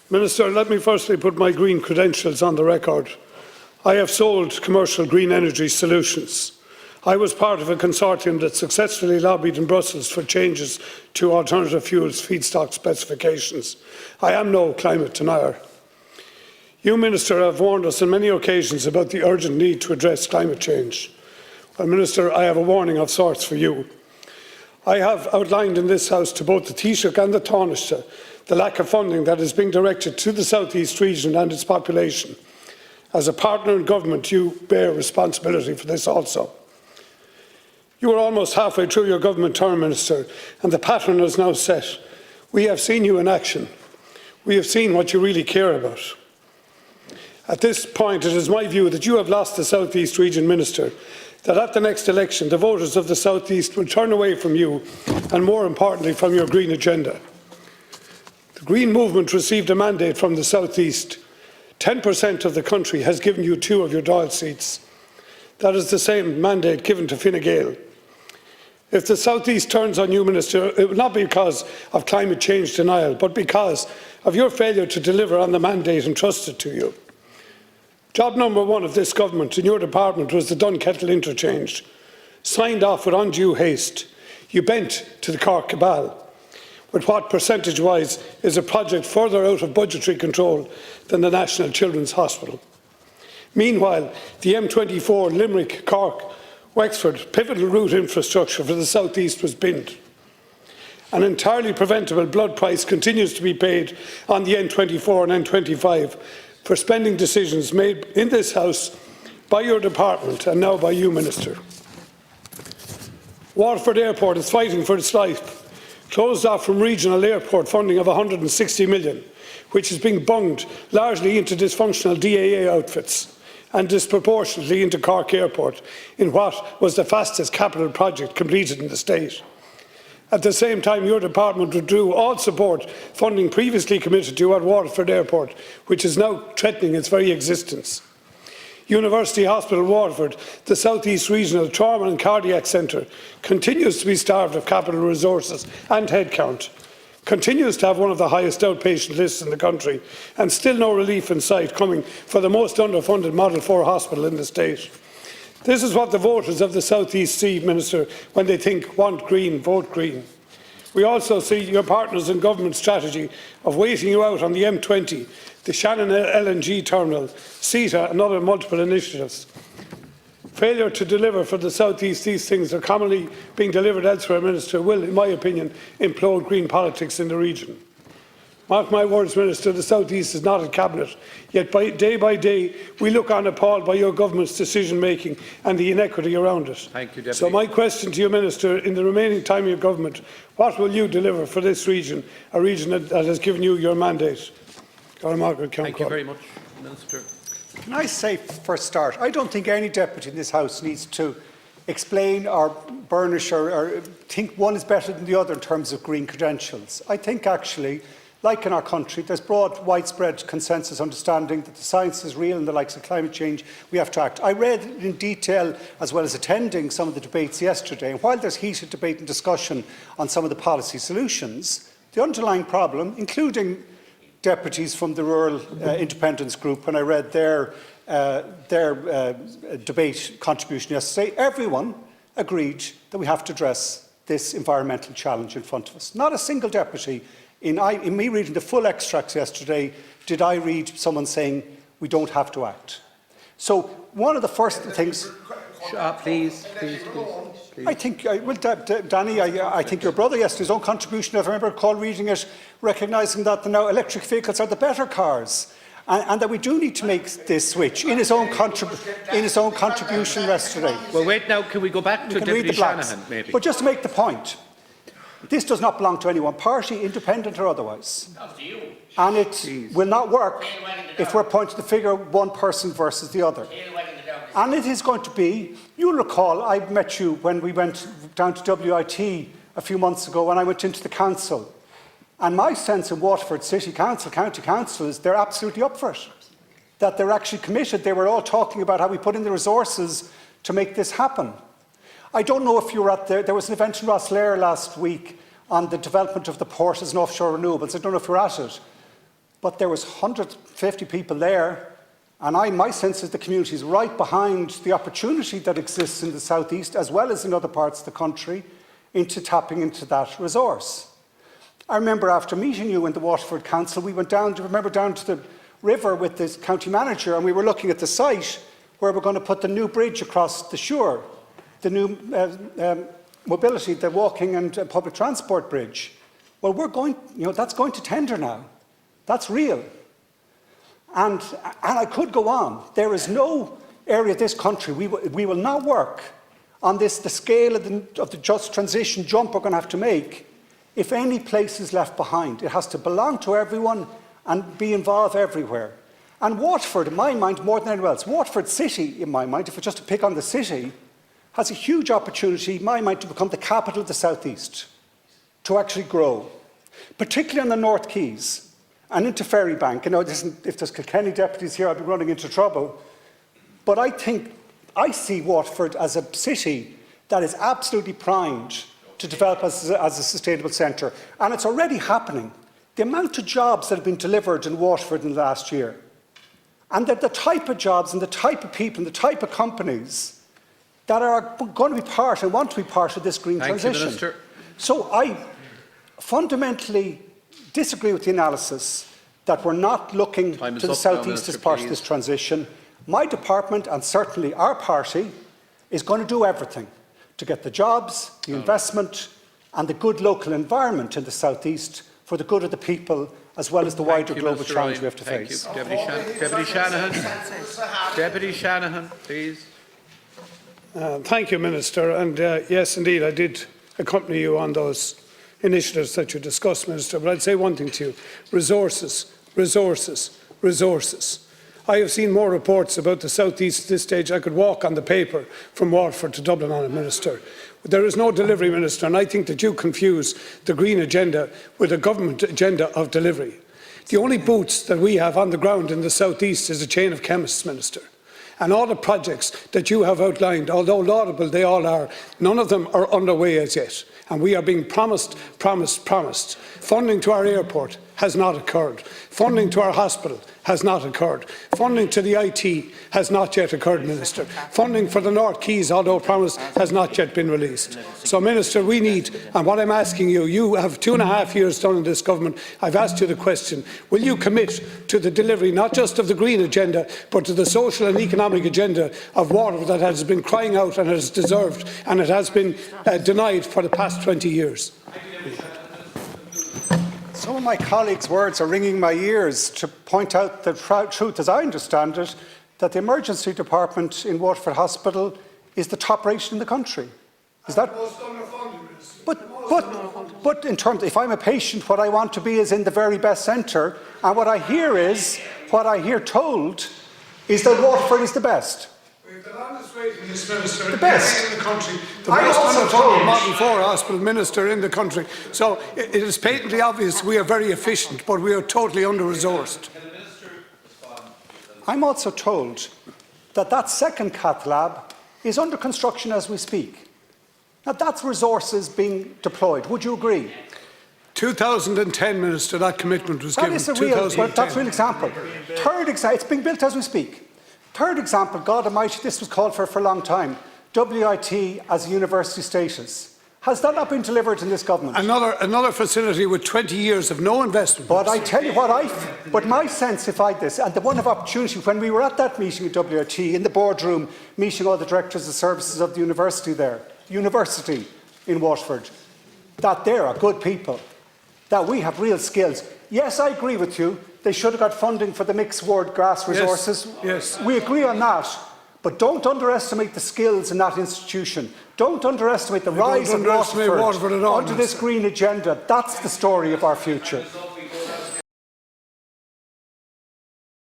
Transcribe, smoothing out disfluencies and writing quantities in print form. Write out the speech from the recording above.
Minister, let me firstly put my green credentials on the record. I have sold commercial green energy solutions. I was part of a consortium that successfully lobbied in Brussels for changes to alternative fuels feedstock specifications. I am no climate denier. You, Minister, have warned us on many occasions about the urgent need to address climate change. Well, Minister, I have a warning of sorts for you. I have outlined in this House to both the Taoiseach and the Taoiseach the lack of funding that is being directed to the South East region and its population. As a partner in government, you bear responsibility for this also. You are almost halfway through your government term, Minister, and the pattern is now set. We have seen you in action. We have seen what you really care about. At this point, it is my view that you have lost the South East region, Minister, that at the next election, the voters of the South East will turn away from you and, more importantly, from your green agenda. The Green Movement received a mandate from the South East. 10% of the country has given you 2 of your Dáil seats. That is the same mandate given to Fine Gael. If the South East turns on you, Minister, it will not be because of climate change denial, but because of your failure to deliver on the mandate entrusted to you. Job number 1 of this government in your department was the Dunkettle interchange, signed off with undue haste. You bent to the Cork cabal, with what percentage-wise is a project further out of budgetary control than the National Children's Hospital. Meanwhile, the M24 Limerick, Cork, Wexford pivotal route infrastructure for the South East was binned. An entirely preventable blood price continues to be paid on the N24 and N25 for spending decisions made in this House by your department and now by you, Minister. Waterford Airport is fighting for its life, closed off from regional airport funding of 160 million, which is being bunged largely into dysfunctional DAA outfits and disproportionately into Cork Airport, in what was the fastest capital project completed in the state. At the same time, your department withdrew all support funding previously committed to at Waterford Airport, which is now threatening its very existence. University Hospital Waterford, the South East Regional Trauma and Cardiac Centre, continues to be starved of capital resources and headcount, continues to have one of the highest outpatient lists in the country, and still no relief in sight coming for the most underfunded Model 4 hospital in the state. This is what the voters of the South East see, Minister, when they think want green, vote green. We also see your partners in government strategy of waiting you out on the M20, the Shannon LNG terminal, CETA and other multiple initiatives. Failure to deliver for the South East, these things are commonly being delivered elsewhere, Minister, will, in my opinion, implode green politics in the region. Mark my words, Minister, the South East is not a cabinet, yet day by day we look on appalled by your government's decision-making and the inequity around it. Thank you, Deputy. So my question to you, Minister, in the remaining time of your government, what will you deliver for this region, a region that has given you your mandate? Thank you very much, Minister. Can I say, for a start, I don't think any deputy in this House needs to explain or burnish or think one is better than the other in terms of green credentials. I think actually, like in our country, there's broad, widespread consensus understanding that the science is real and the likes of climate change, we have to act. I read in detail, as well as attending some of the debates yesterday, and while there's heated debate and discussion on some of the policy solutions, the underlying problem, including deputies from the Rural Independence Group, when I read their debate contribution yesterday, everyone agreed that we have to address this environmental challenge in front of us. Not a single deputy, in me reading the full extracts yesterday, did I read someone saying we don't have to act. So one of the first things... Please. I think, Danny, I think your brother yesterday's own contribution, if I remember reading it, recognising that now electric vehicles are the better cars, and that we do need to make this switch in his own contribution yesterday. Well, wait now. Can we go back to Deputy Shanahan, maybe? But just to make the point, this does not belong to any one party, independent or otherwise. And it will not work if we're pointing the figure of one person versus the other. And it is going to be, you'll recall, I met you when we went down to WIT a few months ago when I went into the council. And my sense in Waterford City Council, County Council, is they're absolutely up for it. That they're actually committed. They were all talking about how we put in the resources to make this happen. I don't know if you were at there was an event in Rosslare last week on the development of the port as an offshore renewables. I don't know if you're at it, but there was 150 people there, and my sense is the community is right behind the opportunity that exists in the southeast as well as in other parts of the country into tapping into that resource. I remember after meeting you in the Waterford Council, we went down to the river with the county manager, and we were looking at the site where we're going to put the new bridge across the Suir, the new mobility, the walking and public transport bridge. Well, that's going to tender now. That's real. And I could go on. There is no area of this country we will not work on the scale of the just transition jump we're going to have to make if any place is left behind. It has to belong to everyone and be involved everywhere. And Waterford, in my mind, more than anyone else, Waterford City, in my mind, if it's just to pick on the city, has a huge opportunity, in my mind, to become the capital of the southeast, to actually grow, particularly on the North Quays and into Ferrybank. If there's Kilkenny deputies here, I'd be running into trouble. But I see Waterford as a city that is absolutely primed to develop as a sustainable centre. And it's already happening. The amount of jobs that have been delivered in Waterford in the last year, and the type of jobs and the type of people and the type of companies that are going to be part and want to be part of this green transition. Minister. So I fundamentally disagree with the analysis that we're not looking to the southeast as part of this transition. My department, and certainly our party, is going to do everything to get the jobs, the investment and the good local environment in the southeast for the good of the people as well as the wider global challenge we have to face. Deputy Shanahan. Deputy Shanahan, please. Thank you, Minister. And yes, indeed, I did accompany you on those initiatives that you discussed, Minister. But I'd say one thing to you. Resources, resources, resources. I have seen more reports about the South East at this stage. I could walk on the paper from Waterford to Dublin on it, Minister. There is no delivery, Minister, and I think that you confuse the green agenda with a government agenda of delivery. The only boots that we have on the ground in the South East is a chain of chemists, Minister. And all the projects that you have outlined, although laudable they all are, none of them are underway as yet. And we are being promised. Funding to our airport has not occurred. Funding to our hospital has not occurred. Funding to the IT has not yet occurred, Minister. Funding for the North Quays, although promised, has not yet been released. So, Minister, we need, and what I'm asking you, you have 2.5 years done in this government. I've asked you the question, will you commit to the delivery not just of the green agenda, but to the social and economic agenda of water that has been crying out and has deserved, and it has been denied for the past 20 years? Some of my colleagues' words are ringing my ears to point out the truth, as I understand it, that the emergency department in Waterford Hospital is the top rated in the country. Is that? But in terms, if I'm a patient, what I want to be is in the very best centre, and what I hear told is that Waterford is the best. The longest waiting list, Minister, the best in the country. The most underfunded Model 4 hospital, Minister, in the country. So it is patently obvious we are very efficient, but we are totally under-resourced. I'm also told that second cath lab is under construction as we speak. Now that's resources being deployed. Would you agree? 2010, Minister, that commitment was given. That's a real example. Third example, it's being built as we speak. Third example, God Almighty, this was called for a long time. WIT as a university status. Has that not been delivered in this government? Another facility with 20 years of no investment. But I tell you but my sense, if I this, and the one of opportunity, when we were at that meeting at WIT, in the boardroom, meeting all the directors of services of the university there, university in Waterford, that there are good people, that we have real skills. Yes, I agree with you. They should have got funding for the mixed ward grass resources. Yes. We agree on that. But don't underestimate the skills in that institution. Don't underestimate the rise of Waterford under this green agenda. That's the story of our future.